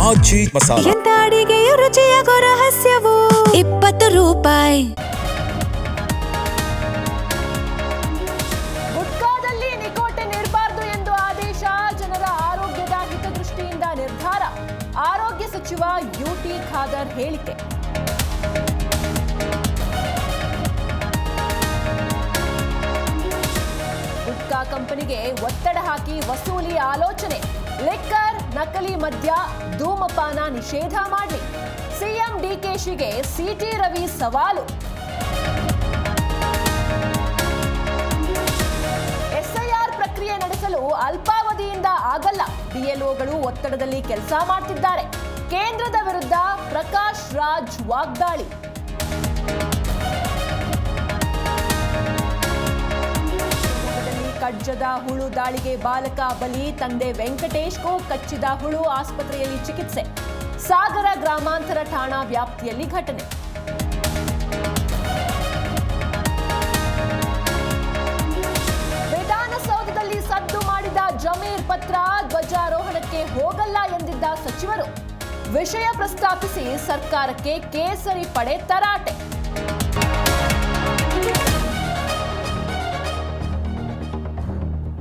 ಆಜಿ ಮಸಾಲ. ಎಂತ ಅಡಿಗೆಯ ರುಚಿಯಾಗೋ ರಹಸ್ಯವು 20 ರೂಪಾಯಿ. ಗುಟ್ಕಾದಲ್ಲಿ ನಿಕೋಟಿನ್ ಇರಬಾರದು ಎಂದು ಆದೇಶ. ಜನರ ಆರೋಗ್ಯದ ಹಿತದೃಷ್ಟಿಯಿಂದ ನಿರ್ಧಾರ. ಆರೋಗ್ಯ ಸಚಿವ ಯುಟಿ ಖಾದರ್ ಹೇಳಿಕೆ. ಗುಟ್ಕಾ ಕಂಪನಿಗೆ ಒತ್ತಡ ಹಾಕಿ ವಸೂಲಿ ಆಲೋಚನೆ. ಲಿಕ್ಕರ್, ನಕಲಿ ಮದ್ಯ, ಧೂಮಪಾನ ನಿಷೇಧ ಮಾಡಲಿ. ಸಿಎಂ ಡಿಕೆಶಿಗೆ ಸಿಟಿ ರವಿ ಸವಾಲು. ಎಸ್ಐಆರ್ ಪ್ರಕ್ರಿಯೆ ನಡೆಸಲು ಅಲ್ಪಾವಧಿಯಿಂದ ಆಗಲ್ಲ. ಬಿಎಲ್ಒಗಳು ಒತ್ತಡದಲ್ಲಿ ಕೆಲಸ ಮಾಡ್ತಿದ್ದಾರೆ. ಕೇಂದ್ರದ ವಿರುದ್ಧ ಪ್ರಕಾಶ್ ರಾಜ್ ವಾಗ್ದಾಳಿ. ಕಡ್ಜದ ಹುಳು ದಾಳಿಗೆ ಬಾಲಕ ಬಲಿ. ತಂದೆ ವೆಂಕಟೇಶ್ಗೂ ಕಚ್ಚಿದ ಹುಳು. ಆಸ್ಪತ್ರೆಯಲ್ಲಿ ಚಿಕಿತ್ಸೆ. ಸಾಗರ ಗ್ರಾಮಾಂತರ ಠಾಣಾ ವ್ಯಾಪ್ತಿಯಲ್ಲಿ ಘಟನೆ. ವಿಧಾನಸೌಧದಲ್ಲಿ ಸದ್ದು ಮಾಡಿದ ಜಮೀರ್ ಪತ್ರ. ಧ್ವಜಾರೋಹಣಕ್ಕೆ ಹೋಗಲ್ಲ ಎಂದಿದ್ದ ಸಚಿವರು. ವಿಷಯ ಪ್ರಸ್ತಾಪಿಸಿ ಸರ್ಕಾರಕ್ಕೆ ಕೇಸರಿ ಪಡೆ ತರಾಟೆ.